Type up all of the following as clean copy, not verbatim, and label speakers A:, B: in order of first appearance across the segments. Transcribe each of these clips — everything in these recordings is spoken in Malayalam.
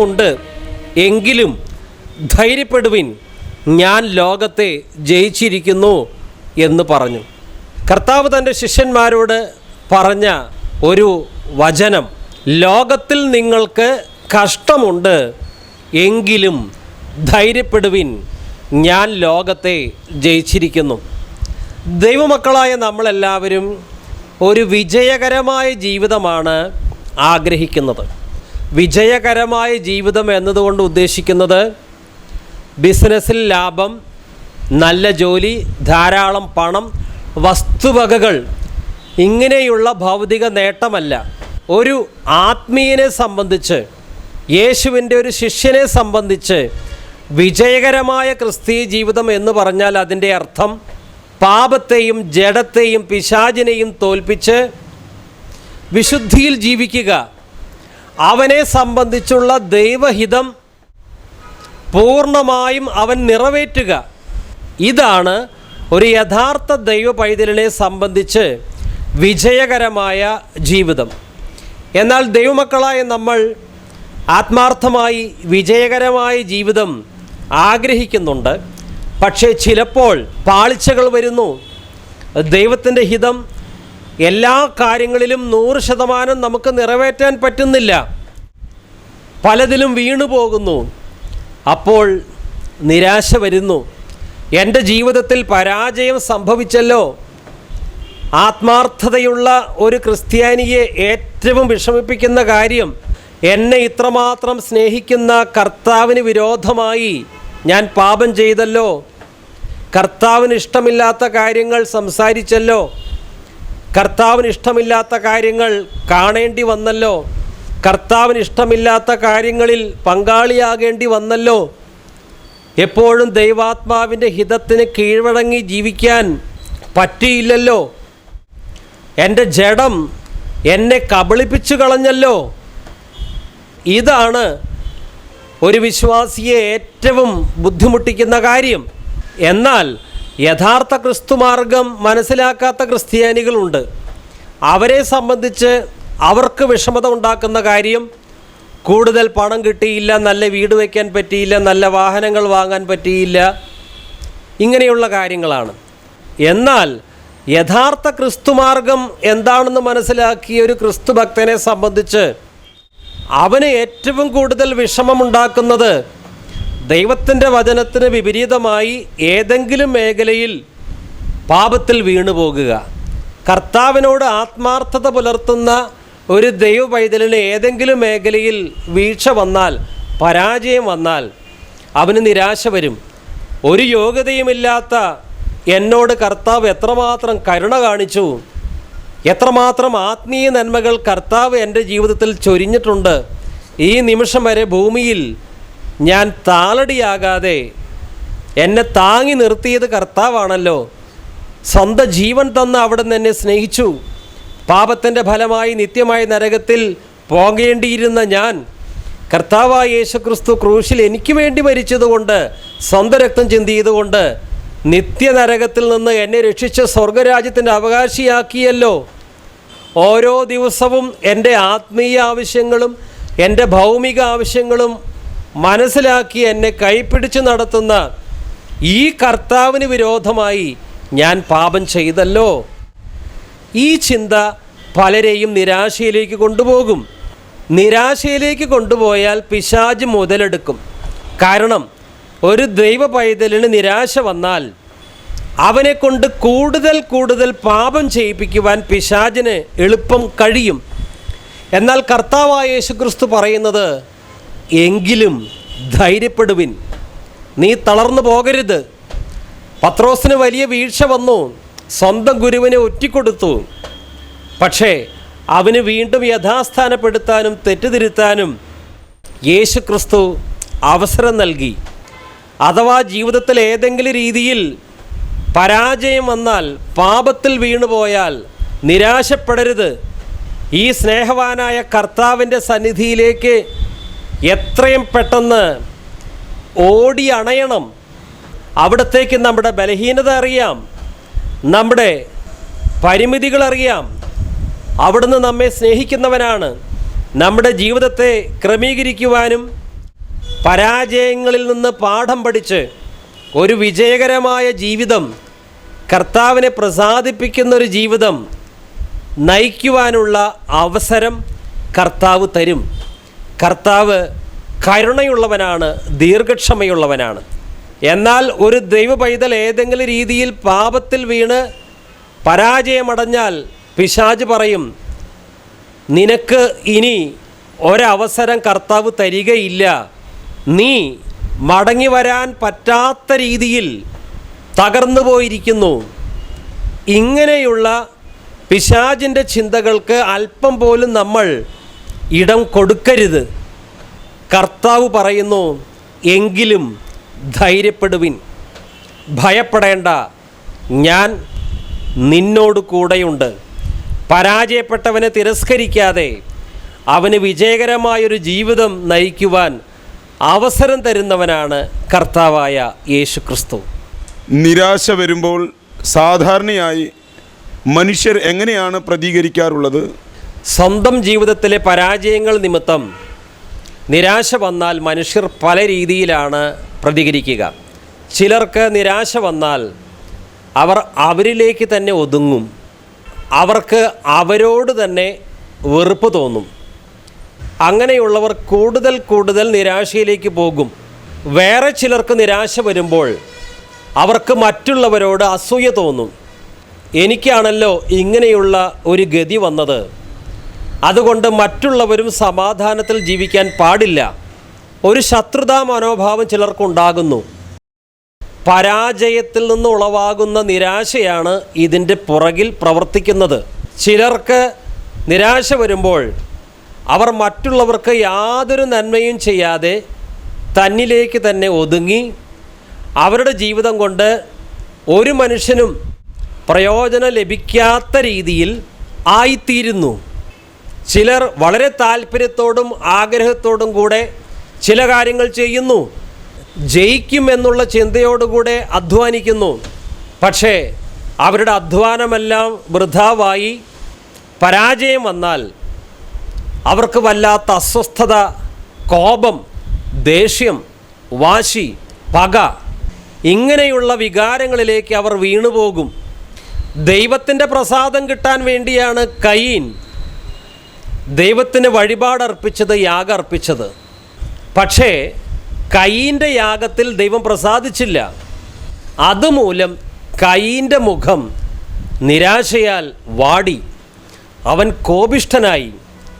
A: ഉണ്ട്, എങ്കിലും ധൈര്യപ്പെടുവിൻ, ഞാൻ ലോകത്തെ ജയിച്ചിരിക്കുന്നു എന്ന് പറഞ്ഞു. കർത്താവ് തൻ്റെ ശിഷ്യന്മാരോട് പറഞ്ഞ ഒരു വചനം, ലോകത്തിൽ നിങ്ങൾക്ക് കഷ്ടമുണ്ട്, എങ്കിലും ധൈര്യപ്പെടുവിൻ, ഞാൻ ലോകത്തെ ജയിച്ചിരിക്കുന്നു. ദൈവമക്കളായ നമ്മളെല്ലാവരും ഒരു വിജയകരമായ ജീവിതമാണ് ആഗ്രഹിക്കുന്നത്. വിജയകരമായ ജീവിതം എന്നതുകൊണ്ട് ഉദ്ദേശിക്കുന്നത് ബിസിനസ്സിൽ ലാഭം, നല്ല ജോലി, ധാരാളം പണം, വസ്തുവകകൾ, ഇങ്ങനെയുള്ള ഭൗതിക നേട്ടമല്ല. ഒരു ആത്മീയനെ സംബന്ധിച്ച്, യേശുവിൻ്റെ ഒരു ശിഷ്യനെ സംബന്ധിച്ച് വിജയകരമായ ക്രിസ്തീയ ജീവിതം എന്ന് പറഞ്ഞാൽ അതിൻ്റെ അർത്ഥം പാപത്തെയും ജഡത്തെയും പിശാചിനെയും തോൽപ്പിച്ച് വിശുദ്ധിയിൽ ജീവിക്കുക, അവനെ സംബന്ധിച്ചുള്ള ദൈവഹിതം പൂർണ്ണമായും അവൻ നിറവേറ്റുക. ഇതാണ് ഒരു യഥാർത്ഥ ദൈവ പൈതലിനെ സംബന്ധിച്ച് വിജയകരമായ ജീവിതം. എന്നാൽ ദൈവമക്കളായ നമ്മൾ ആത്മാർത്ഥമായി വിജയകരമായ ജീവിതം ആഗ്രഹിക്കുന്നുണ്ട്. പക്ഷേ ചിലപ്പോൾ പാളിച്ചകൾ വരുന്നു. ദൈവത്തിൻ്റെ ഹിതം എല്ലാ കാര്യങ്ങളിലും 100% നമുക്ക് നിറവേറ്റാൻ പറ്റുന്നില്ല. പലതിലും വീണു പോകുന്നു. അപ്പോൾ നിരാശ വരുന്നു. എൻ്റെ ജീവിതത്തിൽ പരാജയം സംഭവിച്ചല്ലോ. ആത്മാർത്ഥതയുള്ള ഒരു ക്രിസ്ത്യാനിയെ ഏറ്റവും വിഷമിപ്പിക്കുന്ന കാര്യം, എന്നെ ഇത്രമാത്രം സ്നേഹിക്കുന്ന കർത്താവിന് വിരോധമായി ഞാൻ പാപം ചെയ്തല്ലോ, കർത്താവിന് ഇഷ്ടമില്ലാത്ത കാര്യങ്ങൾ സംസാരിച്ചല്ലോ, കർത്താവിന് ഇഷ്ടമില്ലാത്ത കാര്യങ്ങൾ കാണേണ്ടി വന്നല്ലോ, കർത്താവിന് ഇഷ്ടമില്ലാത്ത കാര്യങ്ങളിൽ പങ്കാളിയാകേണ്ടി വന്നല്ലോ, എപ്പോഴും ദൈവാത്മാവിൻ്റെ ഹിതത്തിന് കീഴ്വഴങ്ങി ജീവിക്കാൻ പറ്റിയില്ലല്ലോ, എൻ്റെ ജഡം എന്നെ കബളിപ്പിച്ചു കളഞ്ഞല്ലോ. ഇതാണ് ഒരു വിശ്വാസിയെ ഏറ്റവും ബുദ്ധിമുട്ടിക്കുന്ന കാര്യം. എന്നാൽ യഥാർത്ഥ ക്രിസ്തുമാർഗം മനസ്സിലാക്കാത്ത ക്രിസ്ത്യാനികളുണ്ട്. അവരെ സംബന്ധിച്ച് അവർക്ക് വിഷമത ഉണ്ടാക്കുന്ന കാര്യം, കൂടുതൽ പണം കിട്ടിയില്ല, നല്ല വീട് വയ്ക്കാൻ പറ്റിയില്ല, നല്ല വാഹനങ്ങൾ വാങ്ങാൻ പറ്റിയില്ല, ഇങ്ങനെയുള്ള കാര്യങ്ങളാണ്. എന്നാൽ യഥാർത്ഥ ക്രിസ്തുമാർഗം എന്താണെന്ന് മനസ്സിലാക്കിയ ഒരു ക്രിസ്തു ഭക്തനെ സംബന്ധിച്ച് അവന് ഏറ്റവും കൂടുതൽ വിഷമമുണ്ടാക്കുന്നത് ദൈവത്തിൻ്റെ വചനത്തിന് വിപരീതമായി ഏതെങ്കിലും മേഖലയിൽ പാപത്തിൽ വീണു പോകുക. കർത്താവിനോട് ആത്മാർത്ഥത പുലർത്തുന്ന ഒരു ദൈവ പൈതലിന് ഏതെങ്കിലും മേഖലയിൽ വീഴ്ച വന്നാൽ, പരാജയം വന്നാൽ അവന് നിരാശ വരും. ഒരു യോഗ്യതയുമില്ലാത്ത എന്നോട് കർത്താവ് എത്രമാത്രം കരുണ കാണിച്ചു, എത്രമാത്രം ആത്മീയ നന്മകൾ കർത്താവ് എൻ്റെ ജീവിതത്തിൽ ചൊരിഞ്ഞിട്ടുണ്ട്. ഈ നിമിഷം വരെ ഭൂമിയിൽ ഞാൻ താളടിയാകാതെ എന്നെ താങ്ങി നിർത്തിയത് കർത്താവാണല്ലോ. സ്വന്തം ജീവൻ തന്ന് അവിടെ നിന്ന് എന്നെ സ്നേഹിച്ചു. പാപത്തിൻ്റെ ഫലമായി നിത്യമായ നരകത്തിൽ പോകേണ്ടിയിരുന്ന ഞാൻ, കർത്താവായ യേശുക്രിസ്തു ക്രൂശിൽ എനിക്ക് വേണ്ടി മരിച്ചതുകൊണ്ട്, സ്വന്തം രക്തം ചിന്തിയതുകൊണ്ട് നിത്യനരകത്തിൽ നിന്ന് എന്നെ രക്ഷിച്ച് സ്വർഗരാജ്യത്തിൻ്റെ അവകാശിയാക്കിയല്ലോ. ഓരോ ദിവസവും എൻ്റെ ആത്മീയ ആവശ്യങ്ങളും എൻ്റെ ഭൗമിക ആവശ്യങ്ങളും മനസ്സിലാക്കി എന്നെ കൈപ്പിടിച്ച് നടത്തുന്ന ഈ കർത്താവിന് വിരോധമായി ഞാൻ പാപം ചെയ്തല്ലോ. ഈ ചിന്ത പലരെയും നിരാശയിലേക്ക് കൊണ്ടുപോകും. നിരാശയിലേക്ക് കൊണ്ടുപോയാൽ പിശാച് മുതലെടുക്കും. കാരണം ഒരു ദൈവ പൈതലിന് നിരാശ വന്നാൽ അവനെ കൊണ്ട് കൂടുതൽ പാപം ചെയ്യിപ്പിക്കുവാൻ പിശാചിന് എളുപ്പം കഴിയും. എന്നാൽ കർത്താവായ യേശുക്രിസ്തു പറയുന്നത്, എങ്കിലും ധൈര്യപ്പെടുവിൻ, നീ തളർന്നു പോകരുത്. പത്രോസിന് വലിയ വീഴ്ച വന്നു, സ്വന്തം ഗുരുവിനെ ഒറ്റിക്കൊടുത്തു. പക്ഷേ അവന് വീണ്ടും യഥാസ്ഥാനപ്പെടുത്താനും തെറ്റുതിരുത്താനും യേശുക്രിസ്തു അവസരം നൽകി. അഥവാ ജീവിതത്തിൽ ഏതെങ്കിലും രീതിയിൽ പരാജയം വന്നാൽ, പാപത്തിൽ വീണുപോയാൽ നിരാശപ്പെടരുത്. ഈ സ്നേഹവാനായ കർത്താവിൻ്റെ സന്നിധിയിലേക്ക് എത്രയും പെട്ടെന്ന് ഓടി അണയണം. അവിടത്തേക്ക് നമ്മുടെ ബലഹീനത അറിയാം, നമ്മുടെ പരിമിതികളറിയാം. അവിടുന്ന് നമ്മെ സ്നേഹിക്കുന്നവനാണ്. നമ്മുടെ ജീവിതത്തെ ക്രമീകരിക്കുവാനും പരാജയങ്ങളിൽ നിന്ന് പാഠം പഠിച്ച് ഒരു വിജയകരമായ ജീവിതം, കർത്താവിനെ പ്രസാദിപ്പിക്കുന്ന ഒരു ജീവിതം നയിക്കുവാനുള്ള അവസരം കർത്താവ് തരും. കർത്താവ് കരുണയുള്ളവനാണ്, ദീർഘക്ഷമയുള്ളവനാണ്. എന്നാൽ ഒരു ദൈവ പൈതൽ ഏതെങ്കിലും രീതിയിൽ പാപത്തിൽ വീണ് പരാജയമടഞ്ഞാൽ പിശാച് പറയും, നിനക്ക് ഇനി ഒരവസരം കർത്താവ് തരികയില്ല, നീ മടങ്ങി വരാൻ പറ്റാത്ത രീതിയിൽ തകർന്നു പോയിരിക്കുന്നു. ഇങ്ങനെയുള്ള പിശാചിൻ്റെ ചിന്തകൾക്ക് അല്പം പോലും നമ്മൾ ഇടം കൊടുക്കരുത്. കർത്താവ് പറയുന്നു, എങ്കിലും ധൈര്യപ്പെടുവിൻ, ഭയപ്പെടേണ്ട, ഞാൻ നിന്നോട് കൂടെയുണ്ട്. പരാജയപ്പെട്ടവനെ തിരസ്കരിക്കാതെ അവന് വിജയകരമായൊരു ജീവിതം നയിക്കുവാൻ അവസരം തരുന്നവനാണ് കർത്താവായ യേശുക്രിസ്തു.
B: നിരാശ വരുമ്പോൾ സാധാരണയായി മനുഷ്യർ എങ്ങനെയാണ് പ്രതികരിക്കാറുള്ളത്?
A: സ്വന്തം ജീവിതത്തിലെ പരാജയങ്ങൾ നിമിത്തം നിരാശ വന്നാൽ മനുഷ്യർ പല രീതിയിലാണ് പ്രതികരിക്കുക. ചിലർക്ക് നിരാശ വന്നാൽ അവർ അവരിലേക്ക് തന്നെ ഒതുങ്ങും, അവർക്ക് അവരോട് തന്നെ വെറുപ്പ് തോന്നും. അങ്ങനെയുള്ളവർ കൂടുതൽ നിരാശയിലേക്ക് പോകും. വേറെ ചിലർക്ക് നിരാശ വരുമ്പോൾ അവർക്ക് മറ്റുള്ളവരോട് അസൂയ തോന്നും. എനിക്കാണല്ലോ ഇങ്ങനെയുള്ള ഒരു ഗതി വന്നത്, അതുകൊണ്ട് മറ്റുള്ളവരും സമാധാനത്തിൽ ജീവിക്കാൻ പാടില്ല. ഒരു ശത്രുതാ മനോഭാവം ചിലർക്കുണ്ടാകുന്നു. പരാജയത്തിൽ നിന്ന് ഉളവാകുന്ന നിരാശയാണ് ഇതിൻ്റെ പുറകിൽ പ്രവർത്തിക്കുന്നത്. ചിലർക്ക് നിരാശ വരുമ്പോൾ അവർ മറ്റുള്ളവർക്ക് യാതൊരു നന്മയും ചെയ്യാതെ തന്നിലേക്ക് തന്നെ ഒതുങ്ങി അവരുടെ ജീവിതം കൊണ്ട് ഒരു മനുഷ്യനും പ്രയോജനം ലഭിക്കാത്ത രീതിയിൽ ആയിത്തീരുന്നു. ചിലർ വളരെ താല്പര്യത്തോടും ആഗ്രഹത്തോടും കൂടെ ചില കാര്യങ്ങൾ ചെയ്യുന്നു, ജയിക്കുമെന്നുള്ള ചിന്തയോടുകൂടെ അധ്വാനിക്കുന്നു. പക്ഷേ അവരുടെ അധ്വാനമെല്ലാം വൃഥാവായി പരാജയം വന്നാൽ അവർക്ക് വല്ലാത്ത അസ്വസ്ഥത, കോപം, ദേഷ്യം, വാശി, പക, ഇങ്ങനെയുള്ള വികാരങ്ങളിലേക്ക് അവർ വീണുപോകും. ദൈവത്തിൻ്റെ പ്രസാദം കിട്ടാൻ വേണ്ടിയാണ് കയീൻ ദൈവത്തിന് വഴിപാടർപ്പിച്ചത്, യാഗം അർപ്പിച്ചത്. പക്ഷേ കയീൻ്റെ യാഗത്തിൽ ദൈവം പ്രസാദിച്ചില്ല. അതുമൂലം കയീൻ്റെ മുഖം നിരാശയാൽ വാടി, അവൻ കോപിഷ്ഠനായി,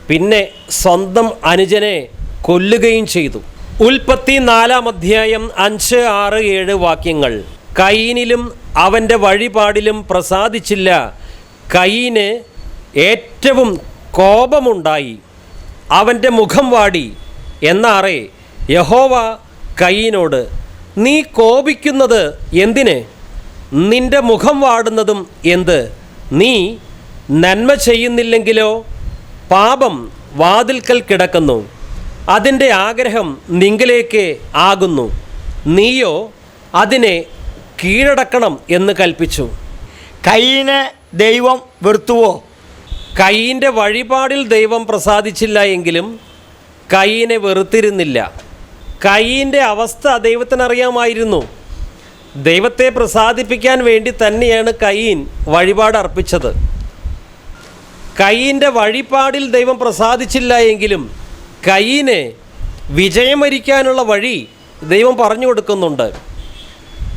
A: പിന്നെ സ്വന്തം അനുജനെ കൊല്ലുകയും ചെയ്തു. ഉൽപ്പത്തി 4-ാം അധ്യായം 5, 6, 7 വാക്യങ്ങൾ. കയീനിലും അവൻ്റെ വഴിപാടിലും പ്രസാദിച്ചില്ല. കയീന് ഏറ്റവും കോപമുണ്ടായി, അവൻ്റെ മുഖം വാടി. എന്നാറേ യഹോവ കയീനോട്, നീ കോപിക്കുന്നത് എന്തിന്? നിന്റെ മുഖം വാടുന്നതും എന്ത്? നീ നന്മ ചെയ്യുന്നില്ലെങ്കിലോ? പാപം വാതിൽക്കൽ കിടക്കുന്നു, അതിൻ്റെ ആഗ്രഹം നിങ്കിലേക്ക് ആകുന്നു, നീയോ അതിനെ കീഴടക്കണം എന്ന് കൽപ്പിച്ചു.
C: കയീനെ ദൈവം വെറുത്തുവോ?
A: കയീൻ്റെ വഴിപാടിൽ ദൈവം പ്രസാദിച്ചില്ല എങ്കിലും കയീനെ വെറുത്തിരുന്നില്ല. കയീൻ്റെ അവസ്ഥ ദൈവത്തിനറിയാമായിരുന്നു. ദൈവത്തെ പ്രസാദിപ്പിക്കാൻ വേണ്ടി തന്നെയാണ് കയീൻ വഴിപാട് അർപ്പിച്ചത്. കയീൻ്റെ വഴിപാടിൽ ദൈവം പ്രസാദിച്ചില്ല എങ്കിലും കയീന് വിജയം വരിക്കാനുള്ള വഴി ദൈവം പറഞ്ഞു കൊടുക്കുന്നുണ്ട്.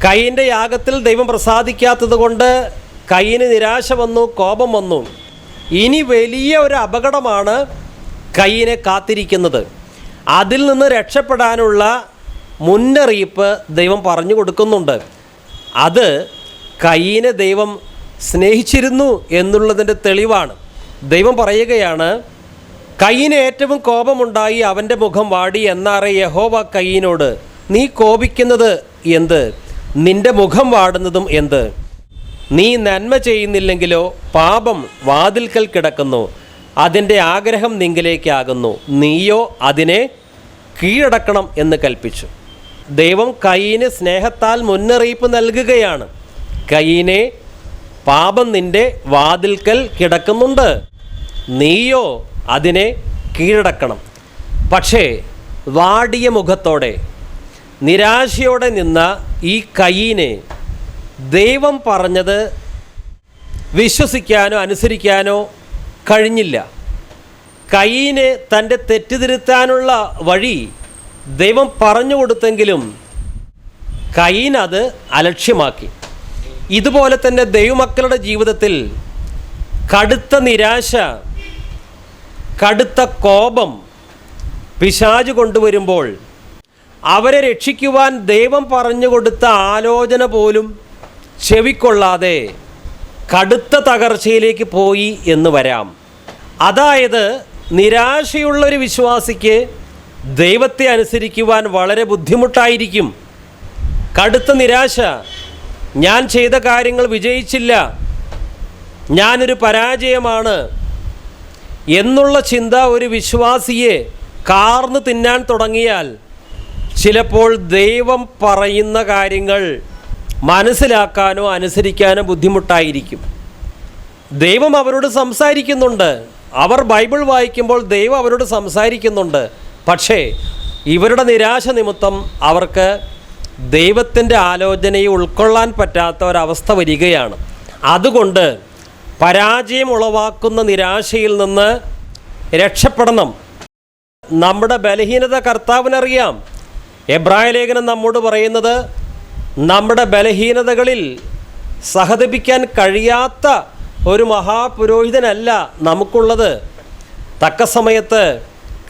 A: കയീൻ്റെ യാഗത്തിൽ ദൈവം പ്രസാദിക്കാത്തത് കൊണ്ട് കയീന് നിരാശ വന്നു, കോപം വന്നു. ഇനി വലിയ ഒരു അപകടമാണ് കയീനെ കാത്തിരിക്കുന്നത്. അതിൽ നിന്ന് രക്ഷപ്പെടാനുള്ള മുന്നറിയിപ്പ് ദൈവം പറഞ്ഞു കൊടുക്കുന്നുണ്ട്. അത് കയീനെ ദൈവം സ്നേഹിച്ചിരുന്നു എന്നുള്ളതിൻ്റെ തെളിവാണ്. ദൈവം പറയുകയാണ്, കയീന് ഏറ്റവും കോപമുണ്ടായി, അവൻ്റെ മുഖം വാടി. എന്നാറേ യഹോവ കയീനോട്, നീ കോപിക്കുന്നത് എന്ത്? നിന്റെ മുഖം വാടുന്നതും എന്ത്? നീ നന്മ ചെയ്യുന്നില്ലെങ്കിലോ? പാപം വാതിൽക്കൽ കിടക്കുന്നു, അതിൻ്റെ ആഗ്രഹം നിങ്കിലേക്കാകുന്നു, നീയോ അതിനെ കീഴടക്കണം എന്ന് കൽപ്പിച്ചു. ദൈവം കയീന് സ്നേഹത്താൽ മുന്നറിയിപ്പ് നൽകുകയാണ്. കയീനെ, പാപം നിൻ്റെ വാതിൽക്കൽ കിടക്കുന്നുണ്ട്, നീയോ അതിനെ കീഴടക്കണം. പക്ഷേ വാടിയ മുഖത്തോടെ നിരാശയോടെ നിന്ന ഈ കയീനെ ദൈവം പറഞ്ഞത് വിശ്വസിക്കാനോ അനുസരിക്കാനോ കഴിഞ്ഞില്ല. കയീന് തൻ്റെ തെറ്റുതിരുത്താനുള്ള വഴി ദൈവം പറഞ്ഞു കൊടുത്തെങ്കിലും കയീൻ അത് അലക്ഷ്യമാക്കി. ഇതുപോലെ തന്നെ ദൈവമക്കളുടെ ജീവിതത്തിൽ കടുത്ത നിരാശ, കടുത്ത കോപം പിശാച് കൊണ്ടുവരുമ്പോൾ അവരെ രക്ഷിക്കുവാൻ ദൈവം പറഞ്ഞു കൊടുത്ത ആലോചന പോലും ചെവിക്കൊള്ളാതെ കടുത്ത തകർച്ചയിലേക്ക് പോയി എന്ന് വരാം. അതായത് നിരാശയുള്ളൊരു വിശ്വാസിക്ക് ദൈവത്തെ അനുസരിക്കുവാൻ വളരെ ബുദ്ധിമുട്ടായിരിക്കും. കടുത്ത നിരാശ, ഞാൻ ചെയ്ത കാര്യങ്ങൾ വിജയിച്ചില്ല, ഞാനൊരു പരാജയമാണ് എന്നുള്ള ചിന്ത ഒരു വിശ്വാസിയെ കാർന്ന് തിന്നാൻ തുടങ്ങിയാൽ ചിലപ്പോൾ ദൈവം പറയുന്ന കാര്യങ്ങൾ മനസ്സിലാക്കാനോ അനുസരിക്കാനോ ബുദ്ധിമുട്ടായിരിക്കും. ദൈവം അവരോട് സംസാരിക്കുന്നുണ്ട്, അവർ ബൈബിൾ വായിക്കുമ്പോൾ ദൈവം അവരോട് സംസാരിക്കുന്നുണ്ട്. പക്ഷേ ഇവരുടെ നിരാശ നിമിത്തം അവർക്ക് ദൈവത്തിൻ്റെ ആലോചനയെ ഉൾക്കൊള്ളാൻ പറ്റാത്ത ഒരവസ്ഥ വരികയാണ്. അതുകൊണ്ട് പരാജയം ഉളവാക്കുന്ന നിരാശയിൽ നിന്ന് രക്ഷപ്പെടണം. നമ്മുടെ ബലഹീനത കർത്താവിനറിയാം. എബ്രായ ലേഖനം നമ്മോട് പറയുന്നത് നമ്മുടെ ബലഹീനതകളിൽ സഹതപിക്കാൻ കഴിയാത്ത ഒരു മഹാപുരോഹിതനല്ല നമുക്കുള്ളത്. തക്ക സമയത്ത്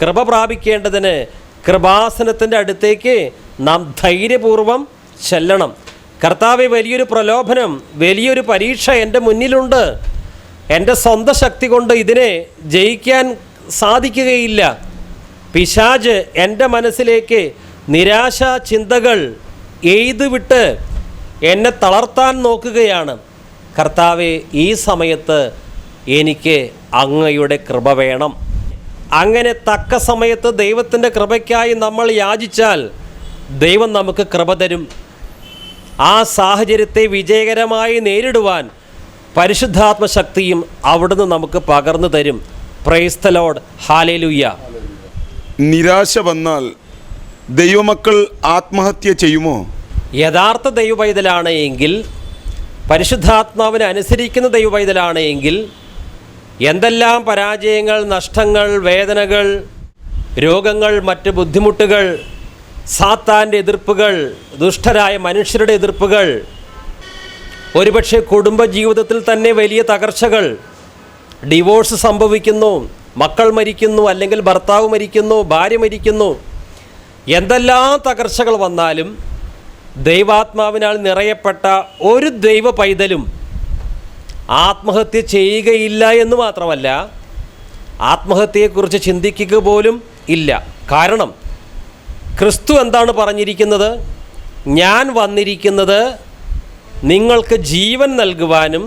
A: കൃപ പ്രാപിക്കേണ്ടതിന് കൃപാസനത്തിൻ്റെ അടുത്തേക്ക് നാം ധൈര്യപൂർവം ചെല്ലണം. കർത്താവെ, വലിയൊരു പ്രലോഭനം, വലിയൊരു പരീക്ഷ എൻ്റെ മുന്നിലുണ്ട്. എൻ്റെ സ്വന്തം ശക്തി കൊണ്ട് ഇതിനെ ജയിക്കാൻ സാധിക്കുകയില്ല. പിശാച് എൻ്റെ മനസ്സിലേക്ക് നിരാശ ചിന്തകൾ എയ്തുവിട്ട് എന്നെ തളർത്താൻ നോക്കുകയാണ്. കർത്താവെ, ഈ സമയത്ത് എനിക്ക് അങ്ങയുടെ കൃപ വേണം. അങ്ങനെ തക്ക സമയത്ത് ദൈവത്തിൻ്റെ കൃപയ്ക്കായി നമ്മൾ യാചിച്ചാൽ ദൈവം നമുക്ക് കൃപ തരും. ആ സാഹചര്യത്തെ വിജയകരമായി നേരിടുവാൻ പരിശുദ്ധാത്മ ശക്തിയും അവിടുന്ന് നമുക്ക് പകർന്നു തരും. Praise the Lord, hallelujah.
B: നിരാശ വന്നാൽ ദൈവമക്കൾ ആത്മഹത്യ ചെയ്യുമോ?
A: യഥാർത്ഥ ദൈവപൈതലാണ് എങ്കിൽ, പരിശുദ്ധാത്മാവിനെ അനുസരിക്കുന്ന ദൈവപൈതലാണ് എങ്കിൽ, എന്തെല്ലാം പരാജയങ്ങൾ, നഷ്ടങ്ങൾ, വേദനകൾ, രോഗങ്ങൾ, മറ്റ് ബുദ്ധിമുട്ടുകൾ, സാത്താൻ്റെ എതിർപ്പുകൾ, ദുഷ്ടരായ മനുഷ്യരുടെ എതിർപ്പുകൾ, ഒരുപക്ഷെ കുടുംബജീവിതത്തിൽ തന്നെ വലിയ തകർച്ചകൾ, ഡിവോഴ്സ് സംഭവിക്കുന്നു, മക്കൾ മരിക്കുന്നു, അല്ലെങ്കിൽ ഭർത്താവ് മരിക്കുന്നു, ഭാര്യ മരിക്കുന്നു, എന്തെല്ലാം തകർച്ചകൾ വന്നാലും ദൈവാത്മാവിനാൽ നിറയപ്പെട്ട ഒരു ദൈവ പൈതലും ആത്മഹത്യ ചെയ്യുകയില്ല എന്ന് മാത്രമല്ല, ആത്മഹത്യയെക്കുറിച്ച് ചിന്തിക്കുക പോലും ഇല്ല. കാരണം ക്രിസ്തു എന്താണ് പറഞ്ഞിരിക്കുന്നത്? ഞാൻ വന്നിരിക്കുന്നത് നിങ്ങൾക്ക് ജീവൻ നൽകുവാനും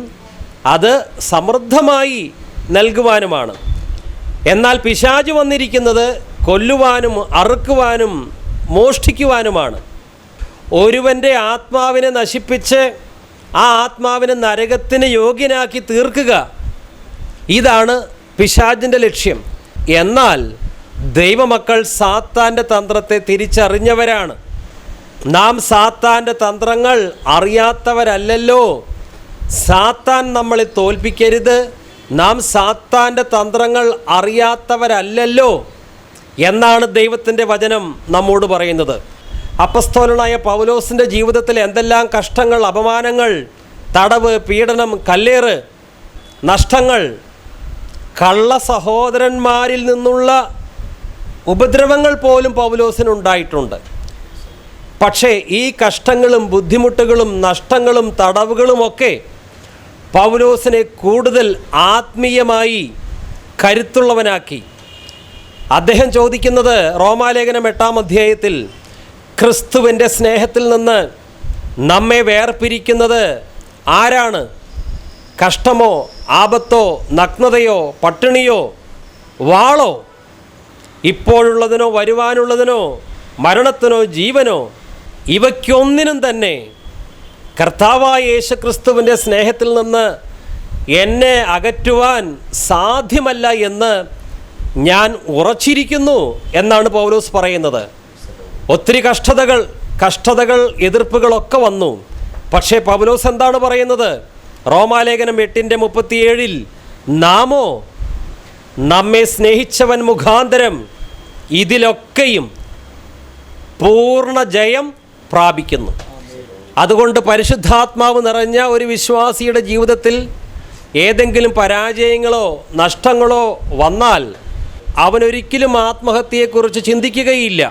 A: അത് സമൃദ്ധമായി നൽകുവാനുമാണ്. എന്നാൽ പിശാച് വന്നിരിക്കുന്നത് കൊല്ലുവാനും അറുക്കുവാനും മോഷ്ടിക്കുവാനുമാണ്. ഒരുവൻ്റെ ആത്മാവിനെ നശിപ്പിച്ച് ആ ആത്മാവിനെ നരകത്തിന് യോഗ്യനാക്കി തീർക്കുക, ഇതാണ് പിശാചിൻ്റെ ലക്ഷ്യം. എന്നാൽ ദൈവമക്കൾ സാത്താൻ്റെ തന്ത്രത്തെ തിരിച്ചറിഞ്ഞവരാണ്. നാം സാത്താൻ്റെ തന്ത്രങ്ങൾ അറിയാത്തവരല്ലല്ലോ. സാത്താൻ നമ്മളെ തോൽപ്പിക്കരുത്, നാം സാത്താൻ്റെ തന്ത്രങ്ങൾ അറിയാത്തവരല്ലല്ലോ എന്നാണ് ദൈവത്തിൻ്റെ വചനം നമ്മോട് പറയുന്നത്. അപ്പസ്തോലനായ പൗലോസിൻ്റെ ജീവിതത്തിൽ എന്തെല്ലാം കഷ്ടങ്ങൾ, അപമാനങ്ങൾ, തടവ്, പീഡനം, കല്ലേറ്, നഷ്ടങ്ങൾ, കള്ള സഹോദരന്മാരിൽ നിന്നുള്ള ഉപദ്രവങ്ങൾ പോലും പൗലോസിനുണ്ടായിട്ടുണ്ട്. പക്ഷേ ഈ കഷ്ടങ്ങളും ബുദ്ധിമുട്ടുകളും നഷ്ടങ്ങളും തടവുകളുമൊക്കെ പൗലോസിനെ കൂടുതൽ ആത്മീയമായി കരുത്തുള്ളവനാക്കി. അദ്ദേഹം ചോദിക്കുന്നത് റോമാലേഖനം 8-ാം അധ്യായത്തിൽ, ക്രിസ്തുവിൻ്റെ സ്നേഹത്തിൽ നിന്ന് നമ്മെ വേർപിരിക്കുന്നത് ആരാണ്? കഷ്ടമോ, ആപത്തോ, നഗ്നതയോ, പട്ടിണിയോ, വാളോ, ഇപ്പോഴുള്ളതിനോ വരുവാനുള്ളതിനോ, മരണത്തിനോ ജീവനോ, ഇവയ്ക്കൊന്നിനും തന്നെ കർത്താവായ യേശുക്രിസ്തുവിൻ്റെ സ്നേഹത്തിൽ നിന്ന് എന്നെ അകറ്റുവാൻ സാധ്യമല്ല എന്ന് ഞാൻ ഉറച്ചിരിക്കുന്നു എന്നാണ് പൗലോസ് പറയുന്നത്. ഒത്തിരി കഷ്ടതകൾ എതിർപ്പുകളൊക്കെ വന്നു. പക്ഷേ പൗലോസ് എന്താണ് പറയുന്നത്? റോമാലേഖനം 8:37 നാമോ നമ്മെ സ്നേഹിച്ചവൻ മുഖാന്തരം ഇതിലൊക്കെയും പൂർണ്ണ ജയം പ്രാപിക്കുന്നു. അതുകൊണ്ട് പരിശുദ്ധാത്മാവ് നിറഞ്ഞ ഒരു വിശ്വാസിയുടെ ജീവിതത്തിൽ ഏതെങ്കിലും പരാജയങ്ങളോ നഷ്ടങ്ങളോ വന്നാൽ അവനൊരിക്കലും ആത്മഹത്യയെക്കുറിച്ച് ചിന്തിക്കുകയില്ല.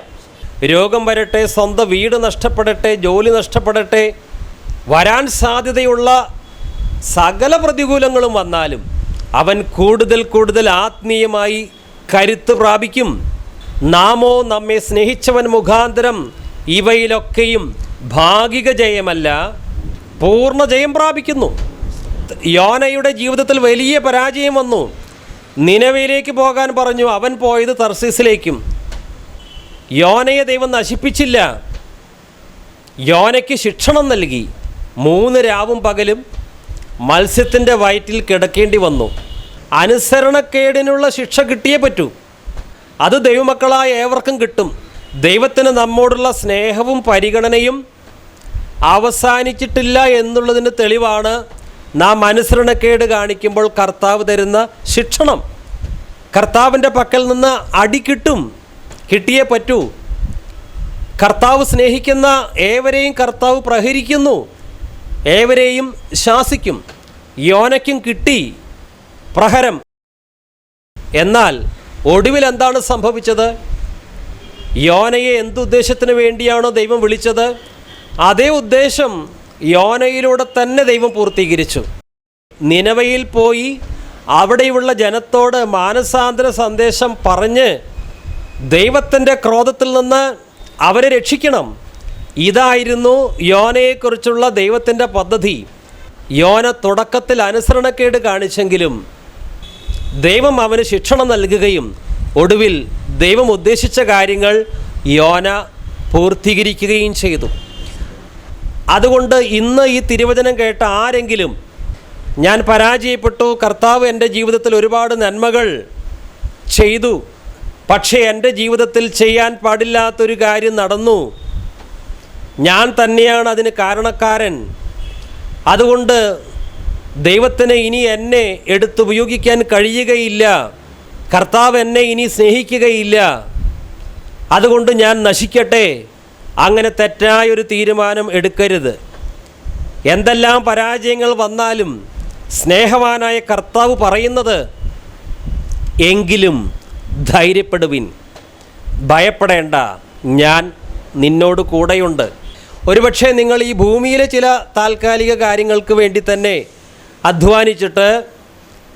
A: രോഗം വരട്ടെ, സ്വന്തം വീട് നഷ്ടപ്പെടട്ടെ, ജോലി നഷ്ടപ്പെടട്ടെ, വരാൻ സാധ്യതയുള്ള സകല പ്രതികൂലങ്ങളും വന്നാലും അവൻ കൂടുതൽ ആത്മീയമായി കരുത്ത് പ്രാപിക്കും. നാമോ നമ്മെ സ്നേഹിച്ചവൻ മുഖാന്തരം ഇവയിലൊക്കെയും ഭാഗിക ജയമല്ല പൂർണ്ണ ജയം പ്രാപിക്കുന്നു. യോനയുടെ ജീവിതത്തിൽ വലിയ പരാജയം വന്നു. നിനവയിലേക്ക് പോകാൻ പറഞ്ഞു, അവൻ പോയത് തർസീസിലേക്കും. യോനയെ ദൈവം നശിപ്പിച്ചില്ല, യോനയ്ക്ക് ശിക്ഷണം നൽകി. 3 രാവും പകലും മത്സ്യത്തിൻ്റെ വയറ്റിൽ കിടക്കേണ്ടി വന്നു. അനുസരണക്കേടിനുള്ള ശിക്ഷ കിട്ടിയേ പറ്റൂ. അത് ദൈവമക്കളായ ഏവർക്കും കിട്ടും. ദൈവത്തിന് നമ്മോടുള്ള സ്നേഹവും പരിഗണനയും അവസാനിച്ചിട്ടില്ല എന്നുള്ളതിന് തെളിവാണ് നാം അനുസരണക്കേട് കാണിക്കുമ്പോൾ കർത്താവ് തരുന്ന ശിക്ഷണം. കർത്താവിൻ്റെ പക്കൽ നിന്ന് അടി കിട്ടിയേ പറ്റൂ. കർത്താവ് സ്നേഹിക്കുന്ന ഏവരെയും കർത്താവ് പ്രഹരിക്കുന്നു, ഏവരെയും ശാസിക്കും. യോനയ്ക്കും കിട്ടി പ്രഹരം. എന്നാൽ ഒടുവിൽ എന്താണ് സംഭവിച്ചത്? യോനയെ എന്തുദ്ദേശത്തിന് വേണ്ടിയാണോ ദൈവം വിളിച്ചത്, അതേ ഉദ്ദേശം യോനയിലൂടെ തന്നെ ദൈവം പൂർത്തീകരിച്ചു. നിനവയിൽ പോയി അവിടെയുള്ള ജനത്തോട് മാനസാന്തര സന്ദേശം പറഞ്ഞ് ദൈവത്തിൻ്റെ ക്രോധത്തിൽ നിന്ന് അവരെ രക്ഷിക്കണം. ഇതായിരുന്നു യോനയെക്കുറിച്ചുള്ള ദൈവത്തിൻ്റെ പദ്ധതി. യോന തുടക്കത്തിൽ അനുസരണക്കേട് കാണിച്ചെങ്കിലും ദൈവം അവന് ശിക്ഷണം നൽകുകയും ഒടുവിൽ ദൈവം ഉദ്ദേശിച്ച കാര്യങ്ങൾ യോന പൂർത്തീകരിക്കുകയും ചെയ്തു. അതുകൊണ്ട് ഇന്ന് ഈ തിരുവചനം കേട്ട ആരെങ്കിലും ഞാൻ പരാജയപ്പെട്ടു, കർത്താവ് എൻ്റെ ജീവിതത്തിൽ ഒരുപാട് നന്മകൾ ചെയ്തു, പക്ഷേ എൻ്റെ ജീവിതത്തിൽ ചെയ്യാൻ പാടില്ലാത്തൊരു കാര്യം നടന്നു, ഞാൻ തന്നെയാണ് അതിന് കാരണക്കാരൻ, അതുകൊണ്ട് ദൈവത്തിന് ഇനി എന്നെ എടുത്തുപയോഗിക്കാൻ കഴിയുകയില്ല, കർത്താവ് എന്നെ ഇനി സ്നേഹിക്കുകയില്ല, അതുകൊണ്ട് ഞാൻ നശിക്കട്ടെ, അങ്ങനെ തെറ്റായൊരു തീരുമാനം എടുക്കരുത്. എന്തെല്ലാം പരാജയങ്ങൾ വന്നാലും സ്നേഹവാനായ കർത്താവ് പറയുന്നത്, എങ്കിലും ധൈര്യപ്പെടുവിൻ, ഭയപ്പെടേണ്ട, ഞാൻ നിന്നോട് കൂടെയുണ്ട്. ഒരുപക്ഷെ നിങ്ങൾ ഈ ഭൂമിയിലെ ചില താൽക്കാലിക കാര്യങ്ങൾക്ക് വേണ്ടി തന്നെ അധ്വാനിച്ചിട്ട്,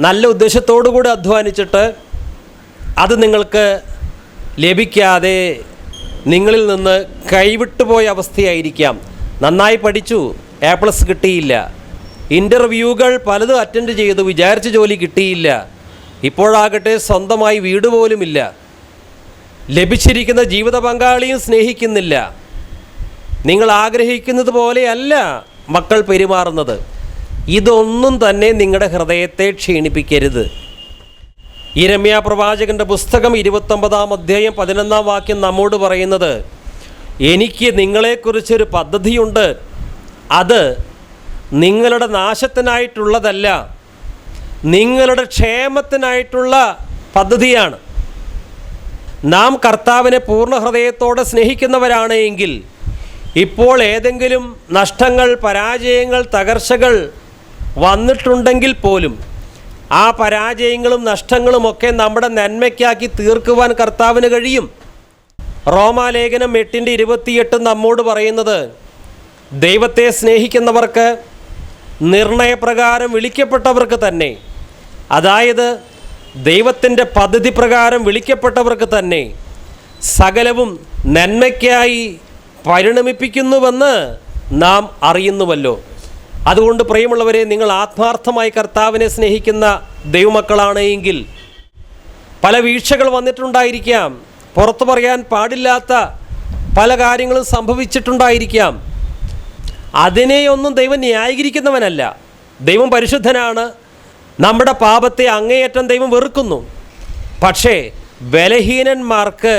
A: നല്ല ഉദ്ദേശത്തോടുകൂടി അധ്വാനിച്ചിട്ട് അത് നിങ്ങൾക്ക് ലഭിക്കാതെ നിങ്ങളിൽ നിന്ന് കൈവിട്ടുപോയ അവസ്ഥയായിരിക്കാം. നന്നായി പഠിച്ചു, A+ കിട്ടിയില്ല, ഇൻ്റർവ്യൂകൾ പലതും അറ്റൻഡ് ചെയ്തു, വിചാരിച്ച ജോലി കിട്ടിയില്ല, ഇപ്പോഴാകട്ടെ സ്വന്തമായി വീട് പോലുമില്ല, ലഭിച്ചിരിക്കുന്ന ജീവിത പങ്കാളിയും സ്നേഹിക്കുന്നില്ല, നിങ്ങൾ ആഗ്രഹിക്കുന്നത് പോലെയല്ല മക്കൾ പെരുമാറുന്നത്. ഇതൊന്നും തന്നെ നിങ്ങളുടെ ഹൃദയത്തെ ക്ഷീണിപ്പിക്കരുത്. യിരെമ്യാ പ്രവാചകൻ്റെ പുസ്തകം 29-ാം അധ്യായം 11-ാം വാക്യം നമ്മോട് പറയുന്നത്, എനിക്ക് നിങ്ങളെക്കുറിച്ചൊരു പദ്ധതിയുണ്ട്, അത് നിങ്ങളുടെ നാശത്തിനായിട്ടുള്ളതല്ല, നിങ്ങളുടെ ക്ഷേമത്തിനായിട്ടുള്ള പദ്ധതിയാണ്. നാം കർത്താവിനെ പൂർണ്ണ ഹൃദയത്തോടെ സ്നേഹിക്കുന്നവരാണ് എങ്കിൽ ഇപ്പോൾ ഏതെങ്കിലും നഷ്ടങ്ങൾ, പരാജയങ്ങൾ, തകർച്ചകൾ വന്നിട്ടുണ്ടെങ്കിൽ പോലും ആ പരാജയങ്ങളും നഷ്ടങ്ങളുമൊക്കെ നമ്മുടെ നന്മയ്ക്കാക്കി തീർക്കുവാൻ കർത്താവിന് കഴിയും. റോമാലേഖനം 8:28 നമ്മോട് പറയുന്നത്, ദൈവത്തെ സ്നേഹിക്കുന്നവർക്ക്, നിർണയപ്രകാരം വിളിക്കപ്പെട്ടവർക്ക് തന്നെ, അതായത് ദൈവത്തിൻ്റെ പദ്ധതി പ്രകാരം വിളിക്കപ്പെട്ടവർക്ക് തന്നെ സകലവും നന്മയ്ക്കായി പരിണമിപ്പിക്കുന്നുവെന്ന് നാം അറിയുന്നുവല്ലോ. അതുകൊണ്ട് പ്രിയമുള്ളവരെ, നിങ്ങൾ ആത്മാർത്ഥമായി കർത്താവിനെ സ്നേഹിക്കുന്ന ദൈവമക്കളാണ് എങ്കിൽ പല വീഴ്ചകൾ വന്നിട്ടുണ്ടായിരിക്കാം, പുറത്തു പറയാൻ പാടില്ലാത്ത പല കാര്യങ്ങളും സംഭവിച്ചിട്ടുണ്ടായിരിക്കാം. അതിനെയൊന്നും ദൈവം ന്യായീകരിക്കുന്നവനല്ല. ദൈവം പരിശുദ്ധനാണ്, നമ്മുടെ പാപത്തെ അങ്ങേയറ്റം ദൈവം വെറുക്കുന്നു. പക്ഷേ ബലഹീനന്മാർക്ക്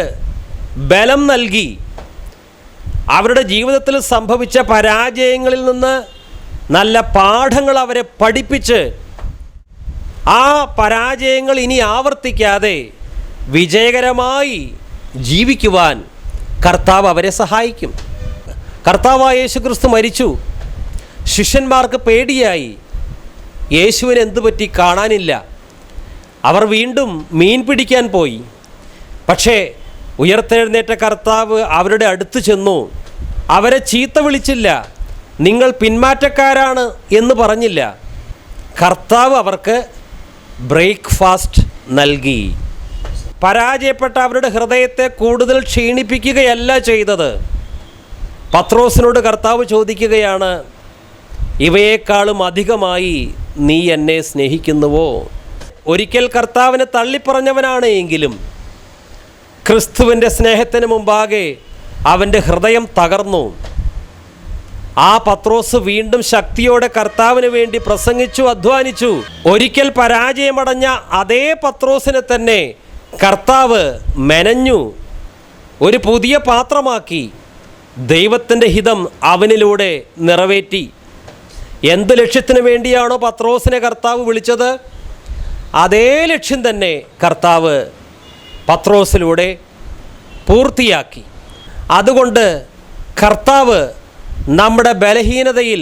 A: ബലം നൽകി അവരുടെ ജീവിതത്തിൽ സംഭവിച്ച പരാജയങ്ങളിൽ നിന്ന് നല്ല പാഠങ്ങൾ അവരെ പഠിപ്പിച്ച് ആ പരാജയങ്ങൾ ഇനി ആവർത്തിക്കാതെ വിജയകരമായി ജീവിക്കുവാൻ കർത്താവ് അവരെ സഹായിക്കും. കർത്താവായ യേശുക്രിസ്തു മരിച്ചു. ശിഷ്യന്മാർക്ക് പേടിയായി. യേശുവിന് എന്തു പറ്റി കാണാനില്ല. അവർ വീണ്ടും മീൻ പിടിക്കാൻ പോയി. പക്ഷേ ഉയർത്തെഴുന്നേറ്റ കർത്താവ് അവരുടെ അടുത്ത് ചെന്നു. അവരെ ചീത്ത വിളിച്ചില്ല, നിങ്ങൾ പിന്മാറ്റക്കാരാണ് എന്ന് പറഞ്ഞില്ല. കർത്താവ് അവർക്ക് ബ്രേക്ക്ഫാസ്റ്റ് നൽകി. പരാജയപ്പെട്ട അവരുടെ ഹൃദയത്തെ കൂടുതൽ ക്ഷീണിപ്പിക്കുകയല്ല ചെയ്തത്. പത്രോസിനോട് കർത്താവ് ചോദിക്കുകയാണ്, ഇവയേക്കാളും അധികമായി നീ എന്നെ സ്നേഹിക്കുന്നുവോ? ഒരിക്കൽ കർത്താവിനെ തള്ളിപ്പറഞ്ഞവനാണ് എങ്കിലും ക്രിസ്തുവിൻ്റെ സ്നേഹത്തിന് മുമ്പാകെ അവൻ്റെ ഹൃദയം തകർന്നു. ആ പത്രോസ് വീണ്ടും ശക്തിയോടെ കർത്താവിന് വേണ്ടി പ്രസംഗിച്ചു, അധ്വാനിച്ചു. ഒരിക്കൽ പരാജയമടഞ്ഞ അതേ പത്രോസിനെ തന്നെ കർത്താവ് മെനഞ്ഞു, ഒരു പുതിയ പാത്രമാക്കി. ദൈവത്തിൻ്റെ ഹിതം അവനിലൂടെ നിറവേറ്റി. എന്ത് ലക്ഷ്യത്തിന് വേണ്ടിയാണോ പത്രോസിനെ കർത്താവ് വിളിച്ചത്, അതേ ലക്ഷ്യം തന്നെ കർത്താവ് പത്രോസിലൂടെ പൂർത്തിയാക്കി. അതുകൊണ്ട് കർത്താവ് നമ്മുടെ ബലഹീനതയിൽ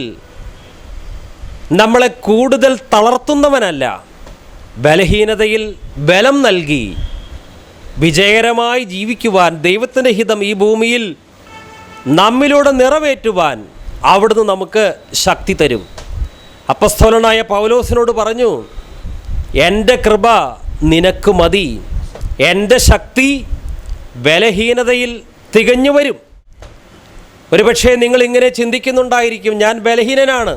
A: നമ്മളെ കൂടുതൽ തളർത്തുന്നവനല്ല, ബലഹീനതയിൽ ബലം നൽകി വിജയകരമായി ജീവിക്കുവാൻ, ദൈവത്തിൻ്റെ ഹിതം ഈ ഭൂമിയിൽ നമ്മിലൂടെ നിറവേറ്റുവാൻ അവിടുന്ന് നമുക്ക് ശക്തി തരും. അപ്പസ്തോലനായ പൗലോസിനോട് പറഞ്ഞു, എൻ്റെ കൃപ നിനക്ക് മതി, എൻ്റെ ശക്തി ബലഹീനതയിൽ തികഞ്ഞു വരും. ഒരുപക്ഷെ നിങ്ങളിങ്ങനെ ചിന്തിക്കുന്നുണ്ടായിരിക്കും, ഞാൻ ബലഹീനനാണ്,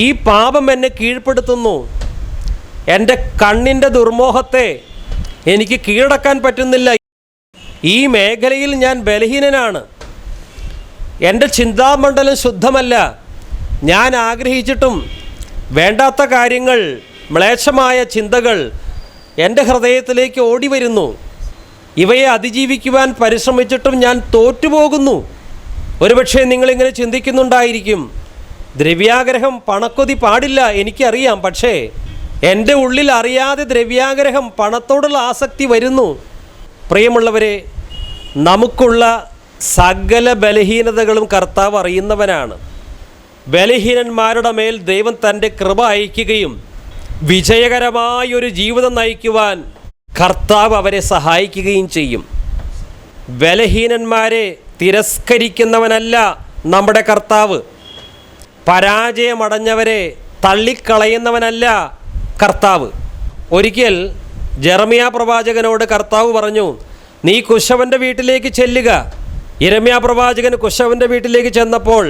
A: ഈ പാപം എന്നെ കീഴ്പ്പെടുത്തുന്നു, എൻ്റെ കണ്ണിൻ്റെ ദുർമോഹത്തെ എനിക്ക് കീഴടക്കാൻ പറ്റുന്നില്ല, ഈ മേഖലയിൽ ഞാൻ ബലഹീനനാണ്, എൻ്റെ ചിന്താമണ്ഡലം ശുദ്ധമല്ല, ഞാൻ ആഗ്രഹിച്ചിട്ടും വേണ്ടാത്ത കാര്യങ്ങൾ, മ്ലേച്ഛമായ ചിന്തകൾ എൻ്റെ ഹൃദയത്തിലേക്ക് ഓടി വരുന്നു, ഇവയെ അതിജീവിക്കുവാൻ പരിശ്രമിച്ചിട്ടും ഞാൻ തോറ്റുപോകുന്നു. ഒരുപക്ഷെ നിങ്ങളിങ്ങനെ ചിന്തിക്കുന്നുണ്ടായിരിക്കും, ദ്രവ്യാഗ്രഹം, പണക്കൊതി പാടില്ല, എനിക്കറിയാം, പക്ഷേ എൻ്റെ ഉള്ളിൽ അറിയാതെ ദ്രവ്യാഗ്രഹം, പണത്തോടുള്ള ആസക്തി വരുന്നു. പ്രിയമുള്ളവരെ, നമുക്കുള്ള സകല ബലഹീനതകളും കർത്താവ് അറിയുന്നവനാണ്. ബലഹീനന്മാരുടെ മേൽ ദൈവം തൻ്റെ കൃപ അയക്കുകയും വിജയകരമായൊരു ജീവിതം നയിക്കുവാൻ കർത്താവ് അവരെ സഹായിക്കുകയും ചെയ്യും. ബലഹീനന്മാരെ തിരസ്കരിക്കുന്നവനല്ല നമ്മുടെ കർത്താവ്. പരാജയമടഞ്ഞവരെ തള്ളിക്കളയുന്നവനല്ല കർത്താവ്. ഒരിക്കൽ ജെറമ്യാ പ്രവാചകനോട് കർത്താവ് പറഞ്ഞു, നീ കുശവൻ്റെ വീട്ടിലേക്ക് ചെല്ലുക. യിരെമ്യാ പ്രവാചകൻ കുശവൻ്റെ വീട്ടിലേക്ക് ചെന്നപ്പോൾ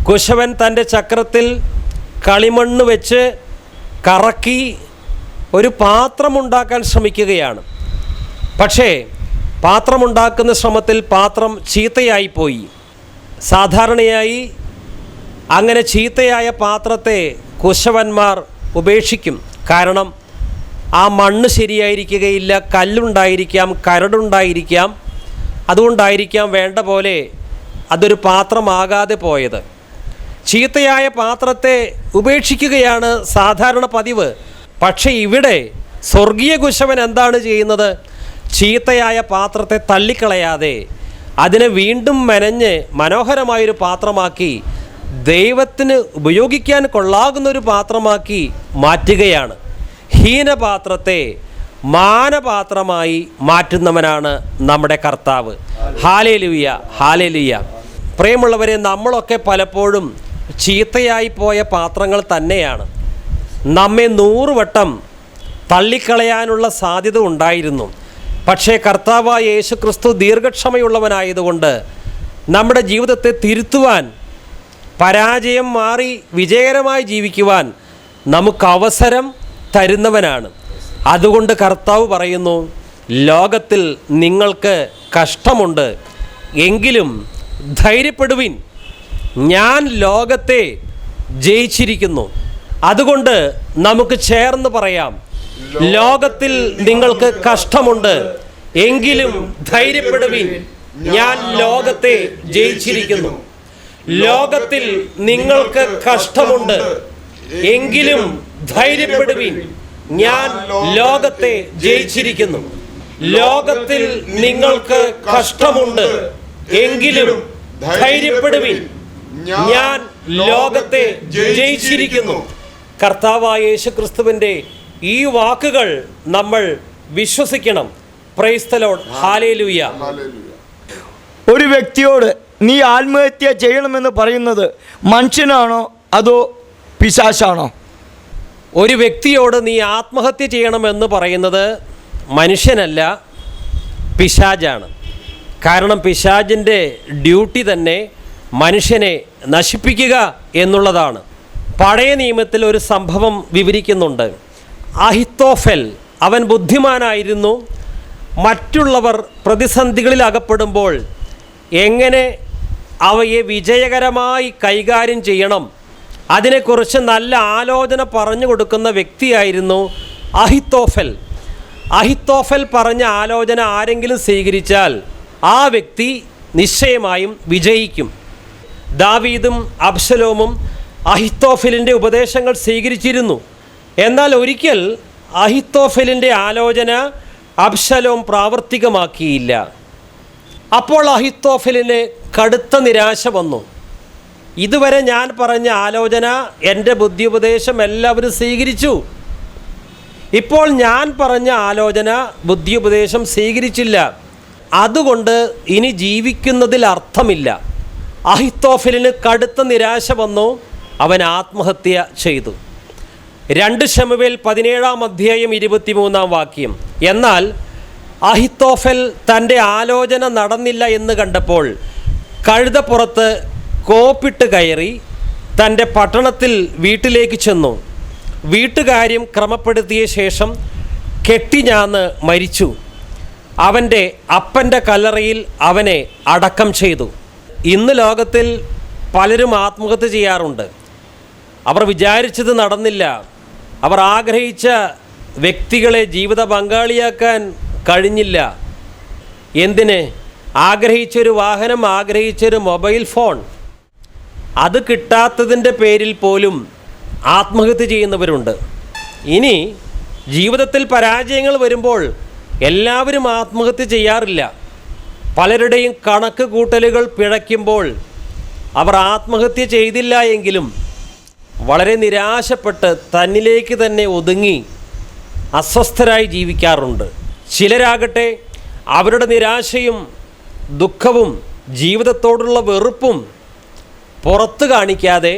A: കുശവൻ തൻ്റെ ചക്രത്തിൽ കളിമണ്ണ് വെച്ച് കറക്കി ഒരു പാത്രമുണ്ടാക്കാൻ ശ്രമിക്കുകയാണ്. പക്ഷേ പാത്രമുണ്ടാക്കുന്ന ശ്രമത്തിൽ പാത്രം ചീത്തയായിപ്പോയി. സാധാരണയായി അങ്ങനെ ചീത്തയായ പാത്രത്തെ കുശവന്മാർ ഉപേക്ഷിക്കും. കാരണം ആ മണ്ണ് ശരിയായിരിക്കുകയില്ല, കല്ലുണ്ടായിരിക്കാം, കരടുണ്ടായിരിക്കാം. അതുകൊണ്ടായിരിക്കാം വേണ്ട പോലെ അതൊരു പാത്രമാകാതെ പോയത്. ചീത്തയായ പാത്രത്തെ ഉപേക്ഷിക്കുകയാണ് സാധാരണ പതിവ്. പക്ഷേ ഇവിടെ സ്വർഗീയ കുശവൻ എന്താണ് ചെയ്യുന്നത്? ചീത്തയായ പാത്രത്തെ തള്ളിക്കളയാതെ അതിനെ വീണ്ടും മെനഞ്ഞ് മനോഹരമായൊരു പാത്രമാക്കി, ദൈവത്തിന് ഉപയോഗിക്കാൻ കൊള്ളാകുന്നൊരു പാത്രമാക്കി മാറ്റുകയാണ്. ഹീനപാത്രത്തെ മാനപാത്രമായി മാറ്റുന്നവനാണ് നമ്മുടെ കർത്താവ്. Hallelujah, hallelujah. പ്രിയമുള്ളവരെ, നമ്മളൊക്കെ പലപ്പോഴും ചീത്തയായി പോയ പാത്രങ്ങൾ തന്നെയാണ്. നമ്മെ 100 വട്ടം തള്ളിക്കളയാനുള്ള സാധ്യത ഉണ്ടായിരുന്നു. പക്ഷേ കർത്താവായ യേശുക്രിസ്തു ദീർഘക്ഷമയുള്ളവനായതുകൊണ്ട് നമ്മുടെ ജീവിതത്തെ തിരുത്തുവാൻ, പരാജയം മാറി വിജയകരമായി ജീവിക്കുവാൻ നമുക്ക് അവസരം തരുന്നവനാണ്. അതുകൊണ്ട് കർത്താവ് പറയുന്നു, ലോകത്തിൽ നിങ്ങൾക്ക് കഷ്ടമുണ്ട്, എങ്കിലും ധൈര്യപ്പെടുവിൻ, ഞാൻ ലോകത്തെ ജയിച്ചിരിക്കുന്നു. അതുകൊണ്ട് നമുക്ക് ചേർന്ന് പറയാം, ലോകത്തിൽ നിങ്ങൾക്ക് കഷ്ടമുണ്ട്, എങ്കിലും ധൈര്യപ്പെടുവിൻ, ഞാൻ ലോകത്തെ ജയിച്ചിരിക്കുന്നു. ലോകത്തിൽ നിങ്ങൾക്ക് കഷ്ടമുണ്ട്, എങ്കിലും ധൈര്യപ്പെടുവിൻ, ഞാൻ ലോകത്തെ ജയിച്ചിരിക്കുന്നു. ലോകത്തിൽ നിങ്ങൾക്ക് കഷ്ടമുണ്ട്, എങ്കിലും ധൈര്യപ്പെടുവിൻ, ഞാൻ ലോകത്തെ ജയിച്ചിരിക്കുന്നു. കർത്താവായ യേശുക്രിസ്തുവിൻ്റെ ഈ വാക്കുകൾ നമ്മൾ വിശ്വസിക്കണം. Praise the Lord. ഹല്ലേലൂയ.
C: ഒരു വ്യക്തിയോട് നീ ആത്മഹത്യ ചെയ്യണമെന്ന് പറയുന്നത് മനുഷ്യനാണോ അതോ പിശാചാണോ?
A: ഒരു വ്യക്തിയോട് നീ ആത്മഹത്യ ചെയ്യണമെന്ന് പറയുന്നത് മനുഷ്യനല്ല, പിശാചാണ്. കാരണം പിശാചിൻ്റെ ഡ്യൂട്ടി തന്നെ മനുഷ്യനെ നശിപ്പിക്കുക എന്നുള്ളതാണ്. പഴയ നിയമത്തിൽ ഒരു സംഭവം വിവരിക്കുന്നുണ്ട്. അഹിത്തോഫെൽ, അവൻ ബുദ്ധിമാനായിരുന്നു. മറ്റുള്ളവർ പ്രതിസന്ധികളിൽ അകപ്പെടുമ്പോൾ എങ്ങനെ അവയെ വിജയകരമായി കൈകാര്യം ചെയ്യണം, അതിനെക്കുറിച്ച് നല്ല ആലോചന പറഞ്ഞു കൊടുക്കുന്ന വ്യക്തിയായിരുന്നു അഹിത്തോഫെൽ. അഹിത്തോഫെൽ പറഞ്ഞ ആലോചന ആരെങ്കിലും സ്വീകരിച്ചാൽ ആ വ്യക്തി നിശ്ചയമായും വിജയിക്കും. ദാവീദും അബ്ശലോമും അഹിത്തോഫെലിൻ്റെ ഉപദേശങ്ങൾ സ്വീകരിച്ചിരുന്നു. എന്നാൽ ഒരിക്കൽ അഹിത്തോഫെലിൻ്റെ ആലോചന അബ്ശലോം പ്രാവർത്തികമാക്കിയില്ല. അപ്പോൾ അഹിത്തോഫെലിന് കടുത്ത നിരാശ വന്നു. ഇതുവരെ ഞാൻ പറഞ്ഞ ആലോചന, എൻ്റെ ബുദ്ധി ഉപദേശം എല്ലാവരും സ്വീകരിച്ചു. ഇപ്പോൾ ഞാൻ പറഞ്ഞ ആലോചന, ബുദ്ധി ഉപദേശം സ്വീകരിച്ചില്ല. അതുകൊണ്ട് ഇനി ജീവിക്കുന്നതിൽ അർത്ഥമില്ല. അഹിത്തോഫെലിന് കടുത്ത നിരാശ വന്നു. അവൻ ആത്മഹത്യ ചെയ്തു. 2 ശമൂവേൽ 17:23 എന്നാൽ അഹിത്തോഫെൽ തൻ്റെ ആലോചന നടന്നില്ല എന്ന് കണ്ടപ്പോൾ കഴുതപ്പുറത്ത് കോപ്പിട്ട് കയറി തൻ്റെ പട്ടണത്തിൽ വീട്ടിലേക്ക് ചെന്നു. വീട്ടുകാര്യം ക്രമപ്പെടുത്തിയ ശേഷം കെട്ടിഞ്ഞാന്ന് മരിച്ചു. അവൻ്റെ അപ്പൻ്റെ കല്ലറയിൽ അവനെ അടക്കം ചെയ്തു. ഇന്ന് ലോകത്തിൽ പലരും ആത്മഹത്യ ചെയ്യാറുണ്ട്. അവർ വിചാരിച്ചത് നടന്നില്ല. അവർ ആഗ്രഹിച്ച വ്യക്തികളെ ജീവിത പങ്കാളിയാക്കാൻ കഴിഞ്ഞില്ല. എന്തിന്? ആഗ്രഹിച്ചൊരു വാഹനം, ആഗ്രഹിച്ചൊരു മൊബൈൽ ഫോൺ, അത് കിട്ടാത്തതിൻ്റെ പേരിൽ പോലും ആത്മഹത്യ ചെയ്യുന്നവരുണ്ട്. ഇനി ജീവിതത്തിൽ പരാജയങ്ങൾ വരുമ്പോൾ എല്ലാവരും ആത്മഹത്യ ചെയ്യാറില്ല. പലരുടെയും കണക്ക് കൂട്ടലുകൾ പിഴയ്ക്കുമ്പോൾ അവർ ആത്മഹത്യ ചെയ്തില്ല എങ്കിലും വളരെ നിരാശപ്പെട്ട് തന്നിലേക്ക് തന്നെ ഒതുങ്ങി അസ്വസ്ഥരായി ജീവിക്കാറുണ്ട്. ചിലരാകട്ടെ അവരുടെ നിരാശയും ദുഃഖവും ജീവിതത്തോടുള്ള വെറുപ്പും പുറത്ത് കാണിക്കാതെ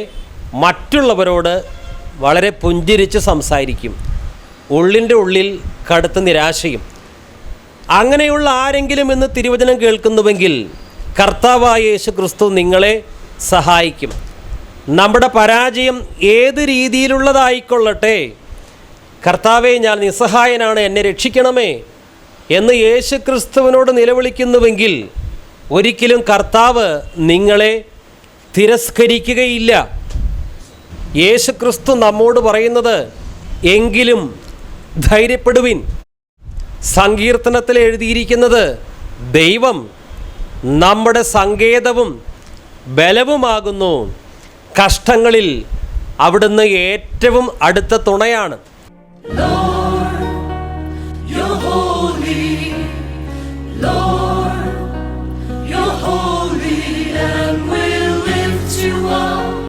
A: മറ്റുള്ളവരോട് വളരെ പുഞ്ചിരിച്ച് സംസാരിക്കും. ഉള്ളിൻ്റെ ഉള്ളിൽ കടുത്ത നിരാശയും. അങ്ങനെയുള്ള ആരെങ്കിലും ഇന്ന് തിരുവചനം കേൾക്കുന്നുവെങ്കിൽ കർത്താവായ യേശുക്രിസ്തു നിങ്ങളെ സഹായിക്കും. നമ്മുടെ പരാജയം ഏത് രീതിയിലുള്ളതായിക്കൊള്ളട്ടെ, കർത്താവേ ഞാൻ നിസ്സഹായനാണ്, എന്നെ രക്ഷിക്കണമേ എന്ന് യേശുക്രിസ്തുവിനോട് നിലവിളിക്കുന്നുവെങ്കിൽ ഒരിക്കലും കർത്താവ് നിങ്ങളെ തിരസ്കരിക്കുകയില്ല. യേശുക്രിസ്തു നമ്മോട് പറയുന്നത് എങ്കിലും ധൈര്യപ്പെടുവിൻ. സങ്കീർത്തനത്തിൽ എഴുതിയിരിക്കുന്നത് ദൈവം നമ്മുടെ സങ്കേതവും ബലവുമാകുന്നു, കഷ്ടങ്ങളിൽ അവിടുന്ന് ഏറ്റവും അടുത്ത തുണയാണ്.